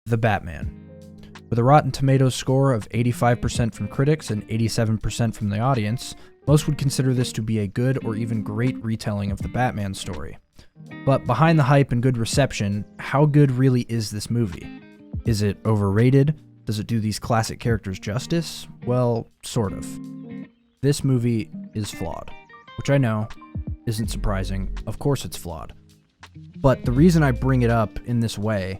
The Batman. With a Rotten Tomatoes score of 85% from critics and 87% from the audience, most would consider this to be a good or even great retelling of the Batman story. But behind the hype and good reception, how good really is this movie? Is it overrated? Does it do these classic characters justice? Well, sort of. This movie is flawed, which I know isn't surprising. Of course it's flawed. But the reason I bring it up in this way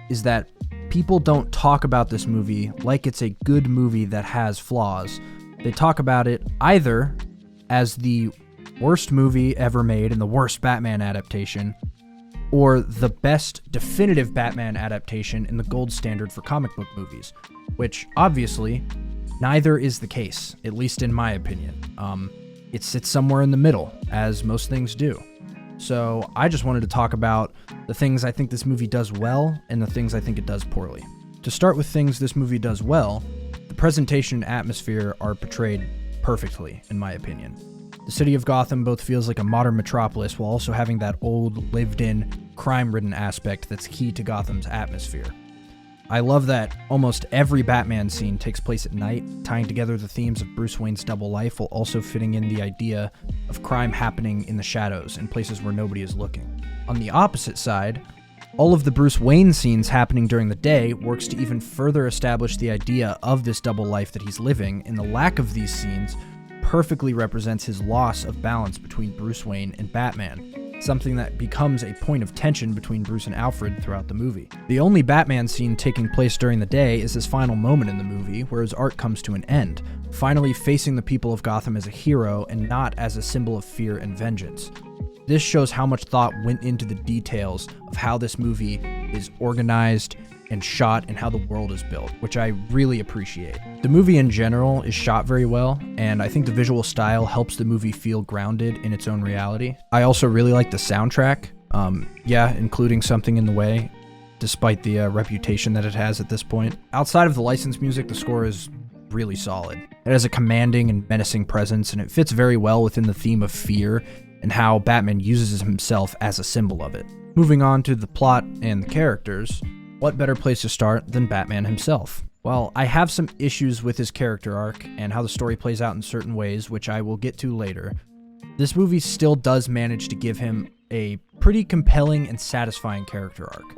is that people don't talk about this movie like it's a good movie that has flaws. They talk about it either as the worst movie ever made and the worst Batman adaptation, or the best definitive Batman adaptation and the gold standard for comic book movies, which obviously neither is the case, at least in my opinion. It sits somewhere in the middle, as most things do. So I just wanted to talk about the things I think this movie does well and the things I think it does poorly. To start with things this movie does well, the presentation and atmosphere are portrayed perfectly, in my opinion. The city of Gotham both feels like a modern metropolis while also having that old, lived-in, crime-ridden aspect that's key to Gotham's atmosphere. I love that almost every Batman scene takes place at night, tying together the themes of Bruce Wayne's double life while also fitting in the idea of crime happening in the shadows in places where nobody is looking. On the opposite side, all of the Bruce Wayne scenes happening during the day works to even further establish the idea of this double life that he's living, and the lack of these scenes perfectly represents his loss of balance between Bruce Wayne and Batman, something that becomes a point of tension between Bruce and Alfred throughout the movie. The only Batman scene taking place during the day is his final moment in the movie, where his arc comes to an end, finally facing the people of Gotham as a hero and not as a symbol of fear and vengeance. This shows how much thought went into the details of how this movie is organized and shot and how the world is built, which I really appreciate. The movie in general is shot very well, and I think the visual style helps the movie feel grounded in its own reality. I also really like the soundtrack, including Something in the Way, despite the reputation that it has at this point. Outside of the licensed music, the score is really solid. It has a commanding and menacing presence, and it fits very well within the theme of fear and how Batman uses himself as a symbol of it. Moving on to the plot and the characters, what better place to start than Batman himself? Well, I have some issues with his character arc and how the story plays out in certain ways, which I will get to later. This movie still does manage to give him a pretty compelling and satisfying character arc.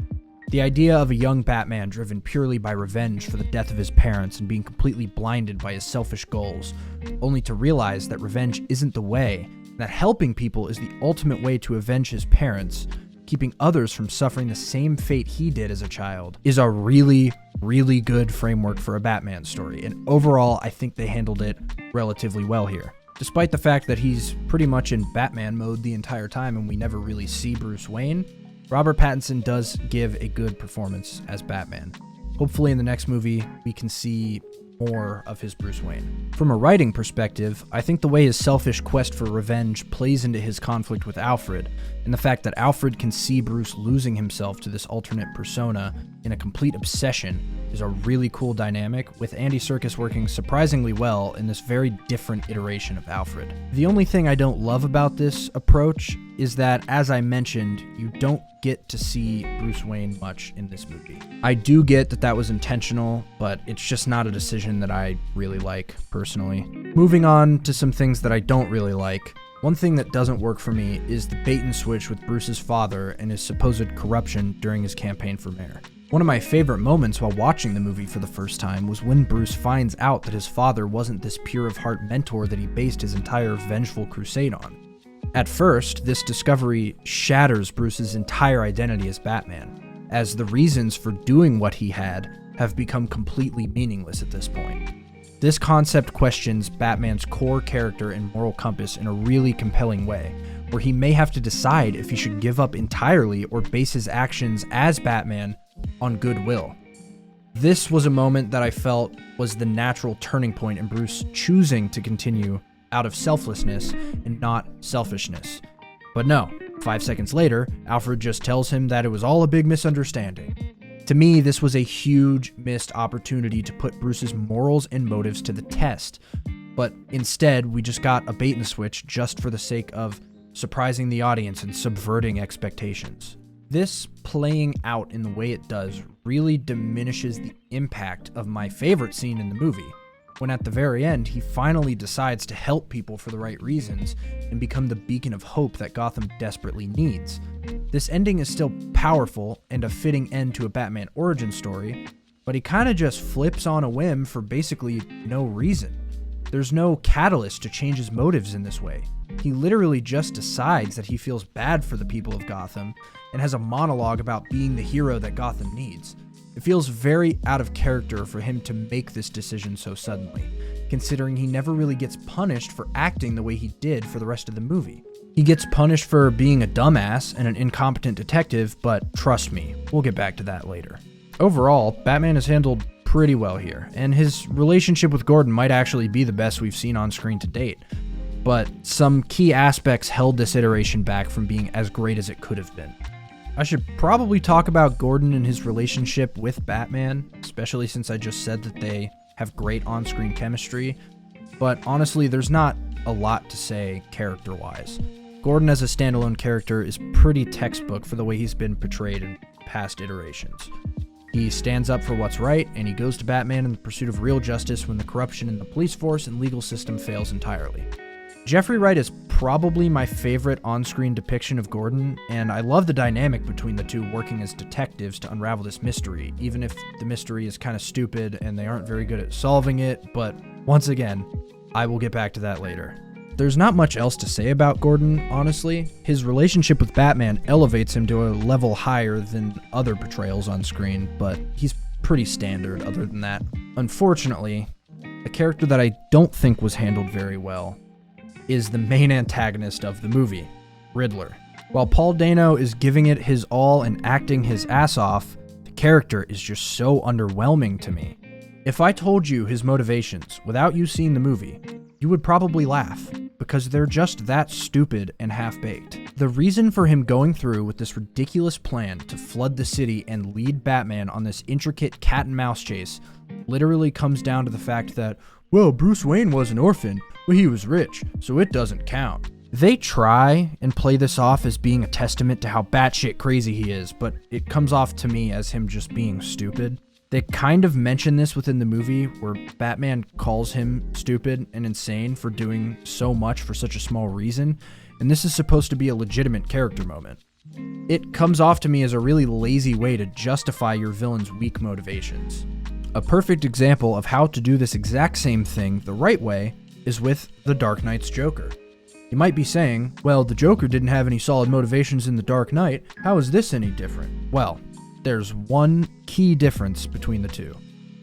The idea of a young Batman driven purely by revenge for the death of his parents and being completely blinded by his selfish goals, only to realize that revenge isn't the way, and that helping people is the ultimate way to avenge his parents, keeping others from suffering the same fate he did as a child, is a really, really good framework for a Batman story, and overall, I think they handled it relatively well here. Despite the fact that he's pretty much in Batman mode the entire time and we never really see Bruce Wayne, Robert Pattinson does give a good performance as Batman. Hopefully in the next movie, we can see more of his Bruce Wayne. From a writing perspective, I think the way his selfish quest for revenge plays into his conflict with Alfred, and the fact that Alfred can see Bruce losing himself to this alternate persona in a complete obsession is a really cool dynamic, with Andy Serkis working surprisingly well in this very different iteration of Alfred. The only thing I don't love about this approach is that, as I mentioned, you don't get to see Bruce Wayne much in this movie. I do get that that was intentional, but it's just not a decision that I really like, personally. Moving on to some things that I don't really like. One thing that doesn't work for me is the bait and switch with Bruce's father and his supposed corruption during his campaign for mayor. One of my favorite moments while watching the movie for the first time was when Bruce finds out that his father wasn't this pure-of-heart mentor that he based his entire vengeful crusade on. At first, this discovery shatters Bruce's entire identity as Batman, as the reasons for doing what he had have become completely meaningless at this point. This concept questions Batman's core character and moral compass in a really compelling way, where he may have to decide if he should give up entirely or base his actions as Batman on goodwill. This was a moment that I felt was the natural turning point in Bruce choosing to continue out of selflessness and not selfishness. But no, 5 seconds later, Alfred just tells him that it was all a big misunderstanding. To me, this was a huge missed opportunity to put Bruce's morals and motives to the test, but instead we just got a bait and switch just for the sake of surprising the audience and subverting expectations. This playing out in the way it does really diminishes the impact of my favorite scene in the movie, when at the very end he finally decides to help people for the right reasons and become the beacon of hope that Gotham desperately needs. This ending is still powerful and a fitting end to a Batman origin story, but he kinda just flips on a whim for basically no reason. There's no catalyst to change his motives in this way. He literally just decides that he feels bad for the people of Gotham and has a monologue about being the hero that Gotham needs. It feels very out of character for him to make this decision so suddenly, considering he never really gets punished for acting the way he did for the rest of the movie. He gets punished for being a dumbass and an incompetent detective, but trust me, we'll get back to that later. Overall, Batman is handled pretty well here, and his relationship with Gordon might actually be the best we've seen on screen to date. But some key aspects held this iteration back from being as great as it could have been. I should probably talk about Gordon and his relationship with Batman, especially since I just said that they have great on-screen chemistry, but honestly, there's not a lot to say character-wise. Gordon as a standalone character is pretty textbook for the way he's been portrayed in past iterations. He stands up for what's right, and he goes to Batman in the pursuit of real justice when the corruption in the police force and legal system fails entirely. Jeffrey Wright is probably my favorite on-screen depiction of Gordon, and I love the dynamic between the two working as detectives to unravel this mystery, even if the mystery is kind of stupid and they aren't very good at solving it, but once again, I will get back to that later. There's not much else to say about Gordon, honestly. His relationship with Batman elevates him to a level higher than other portrayals on screen, but he's pretty standard other than that. Unfortunately, a character that I don't think was handled very well is the main antagonist of the movie, Riddler. While Paul Dano is giving it his all and acting his ass off, the character is just so underwhelming to me. If I told you his motivations without you seeing the movie, you would probably laugh, because they're just that stupid and half-baked. The reason for him going through with this ridiculous plan to flood the city and lead Batman on this intricate cat and mouse chase literally comes down to the fact that, well, Bruce Wayne was an orphan, but he was rich, so it doesn't count. They try and play this off as being a testament to how batshit crazy he is, but it comes off to me as him just being stupid. They kind of mention this within the movie, where Batman calls him stupid and insane for doing so much for such a small reason, and this is supposed to be a legitimate character moment. It comes off to me as a really lazy way to justify your villain's weak motivations. A perfect example of how to do this exact same thing the right way is with The Dark Knight's Joker. You might be saying, well, the Joker didn't have any solid motivations in The Dark Knight, how is this any different? Well, there's one key difference between the two.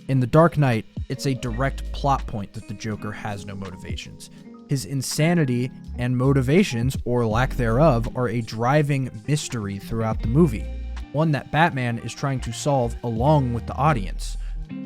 In The Dark Knight, it's a direct plot point that the Joker has no motivations. His insanity and motivations, or lack thereof, are a driving mystery throughout the movie, one that Batman is trying to solve along with the audience.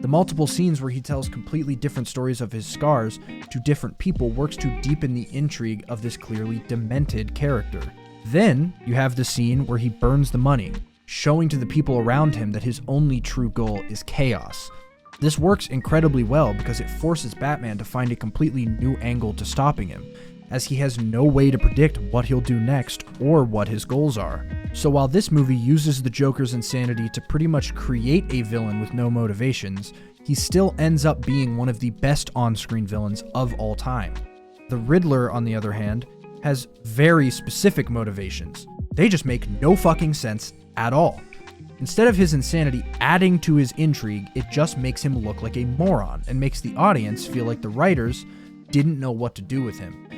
The multiple scenes where he tells completely different stories of his scars to different people works to deepen the intrigue of this clearly demented character. Then, you have the scene where he burns the money, showing to the people around him that his only true goal is chaos. This works incredibly well because it forces Batman to find a completely new angle to stopping him, as he has no way to predict what he'll do next or what his goals are. So while this movie uses the Joker's insanity to pretty much create a villain with no motivations, he still ends up being one of the best on-screen villains of all time. The Riddler, on the other hand, has very specific motivations. They just make no fucking sense at all. Instead of his insanity adding to his intrigue, it just makes him look like a moron and makes the audience feel like the writers didn't know what to do with him.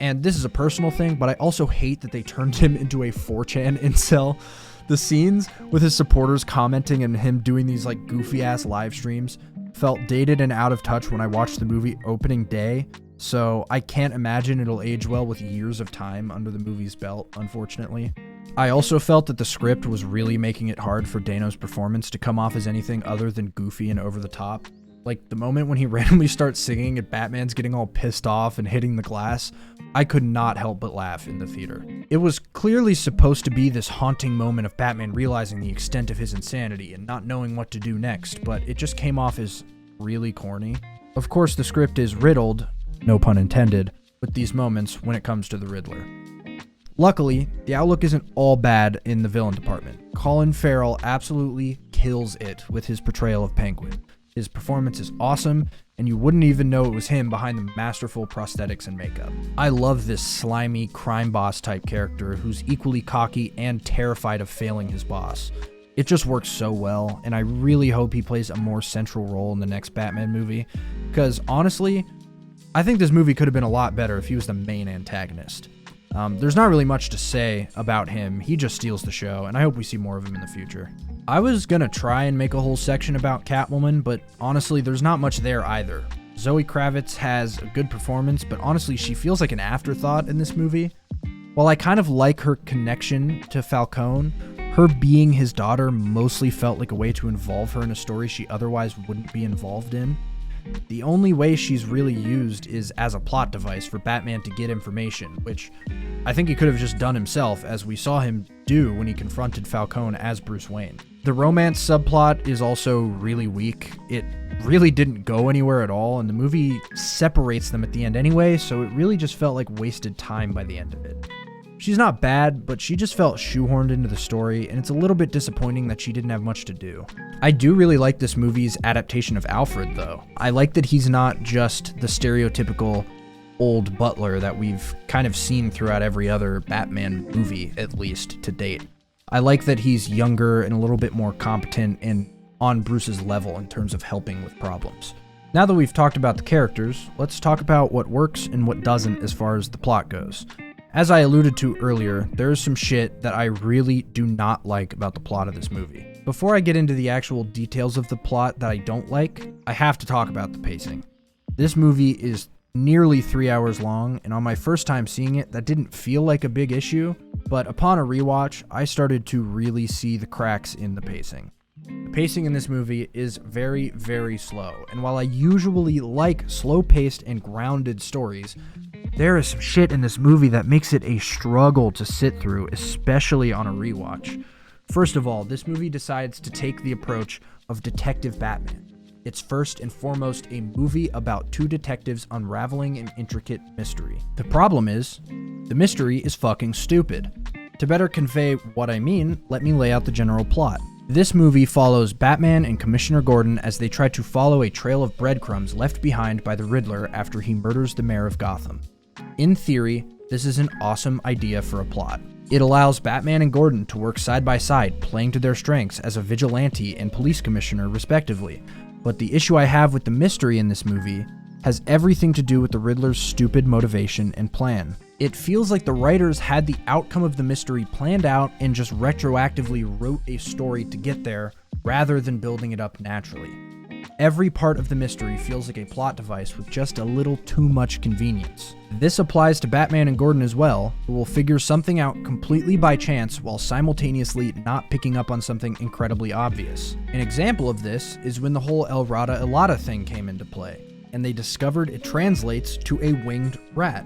And this is a personal thing, but I also hate that they turned him into a 4chan incel. The scenes with his supporters commenting and him doing these like goofy ass live streams felt dated and out of touch when I watched the movie opening day, so I can't imagine it'll age well with years of time under the movie's belt, unfortunately. I also felt that the script was really making it hard for Dano's performance to come off as anything other than goofy and over the top. Like, the moment when he randomly starts singing and Batman's getting all pissed off and hitting the glass, I could not help but laugh in the theater. It was clearly supposed to be this haunting moment of Batman realizing the extent of his insanity and not knowing what to do next, but it just came off as really corny. Of course, the script is riddled, no pun intended, with these moments when it comes to the Riddler. Luckily, the outlook isn't all bad in the villain department. Colin Farrell absolutely kills it with his portrayal of Penguin. His performance is awesome, and you wouldn't even know it was him behind the masterful prosthetics and makeup. I love this slimy crime boss type character who's equally cocky and terrified of failing his boss. It just works so well, and I really hope he plays a more central role in the next Batman movie, because honestly, I think this movie could have been a lot better if he was the main antagonist. There's not really much to say about him, he just steals the show, and I hope we see more of him in the future. I was gonna try and make a whole section about Catwoman, but honestly, there's not much there either. Zoe Kravitz has a good performance, but honestly, she feels like an afterthought in this movie. While I kind of like her connection to Falcone, her being his daughter mostly felt like a way to involve her in a story she otherwise wouldn't be involved in. The only way she's really used is as a plot device for Batman to get information, which I think he could have just done himself, as we saw him do when he confronted Falcone as Bruce Wayne. The romance subplot is also really weak. It really didn't go anywhere at all, and the movie separates them at the end anyway, so it really just felt like wasted time by the end of it. She's not bad, but she just felt shoehorned into the story, and it's a little bit disappointing that she didn't have much to do. I do really like this movie's adaptation of Alfred, though. I like that he's not just the stereotypical old butler that we've kind of seen throughout every other Batman movie, at least to date. I like that he's younger and a little bit more competent and on Bruce's level in terms of helping with problems. Now that we've talked about the characters, let's talk about what works and what doesn't as far as the plot goes. As I alluded to earlier, there is some shit that I really do not like about the plot of this movie. Before I get into the actual details of the plot that I don't like, I have to talk about the pacing. This movie is nearly 3 hours long, and on my first time seeing it, that didn't feel like a big issue, but upon a rewatch, I started to really see the cracks in the pacing. The pacing in this movie is very, very slow, and while I usually like slow-paced and grounded stories, there is some shit in this movie that makes it a struggle to sit through, especially on a rewatch. First of all, this movie decides to take the approach of Detective Batman. It's first and foremost a movie about two detectives unraveling an intricate mystery. The problem is, the mystery is fucking stupid. To better convey what I mean, let me lay out the general plot. This movie follows Batman and Commissioner Gordon as they try to follow a trail of breadcrumbs left behind by the Riddler after he murders the mayor of Gotham. In theory, this is an awesome idea for a plot. It allows Batman and Gordon to work side by side, playing to their strengths as a vigilante and police commissioner, respectively. But the issue I have with the mystery in this movie has everything to do with the Riddler's stupid motivation and plan. It feels like the writers had the outcome of the mystery planned out and just retroactively wrote a story to get there, rather than building it up naturally. Every part of the mystery feels like a plot device with just a little too much convenience. This applies to Batman and Gordon as well, who will figure something out completely by chance while simultaneously not picking up on something incredibly obvious. An example of this is when the whole El Rata Ilata thing came into play, and they discovered it translates to a winged rat.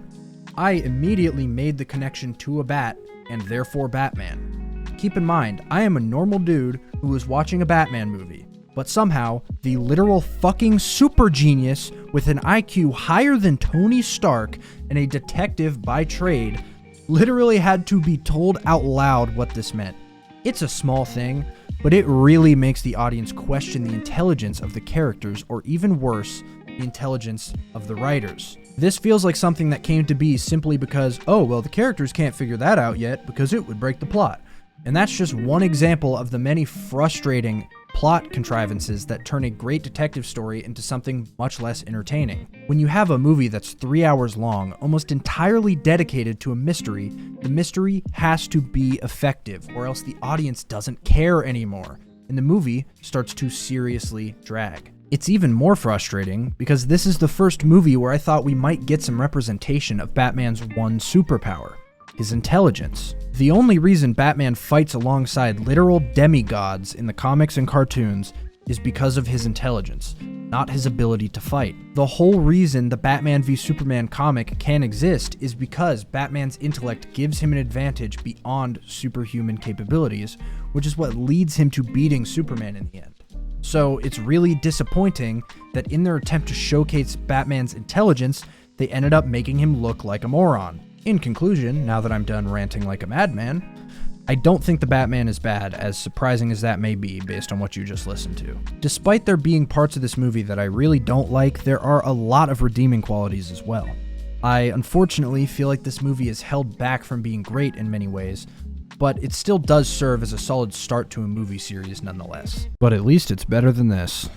I immediately made the connection to a bat, and therefore Batman. Keep in mind, I am a normal dude who was watching a Batman movie, but somehow, the literal fucking super genius with an IQ higher than Tony Stark and a detective by trade literally had to be told out loud what this meant. It's a small thing, but it really makes the audience question the intelligence of the characters, or even worse, the intelligence of the writers. This feels like something that came to be simply because, oh, well, the characters can't figure that out yet because it would break the plot. And that's just one example of the many frustrating plot contrivances that turn a great detective story into something much less entertaining. When you have a movie that's 3 hours long, almost entirely dedicated to a mystery, the mystery has to be effective, or else the audience doesn't care anymore, and the movie starts to seriously drag. It's even more frustrating because this is the first movie where I thought we might get some representation of Batman's one superpower, his intelligence. The only reason Batman fights alongside literal demigods in the comics and cartoons is because of his intelligence, not his ability to fight. The whole reason the Batman v Superman comic can exist is because Batman's intellect gives him an advantage beyond superhuman capabilities, which is what leads him to beating Superman in the end. So it's really disappointing that in their attempt to showcase Batman's intelligence, they ended up making him look like a moron. In conclusion, now that I'm done ranting like a madman, I don't think the Batman is bad, as surprising as that may be based on what you just listened to. Despite there being parts of this movie that I really don't like, there are a lot of redeeming qualities as well. I unfortunately feel like this movie is held back from being great in many ways, but it still does serve as a solid start to a movie series nonetheless. But at least it's better than this.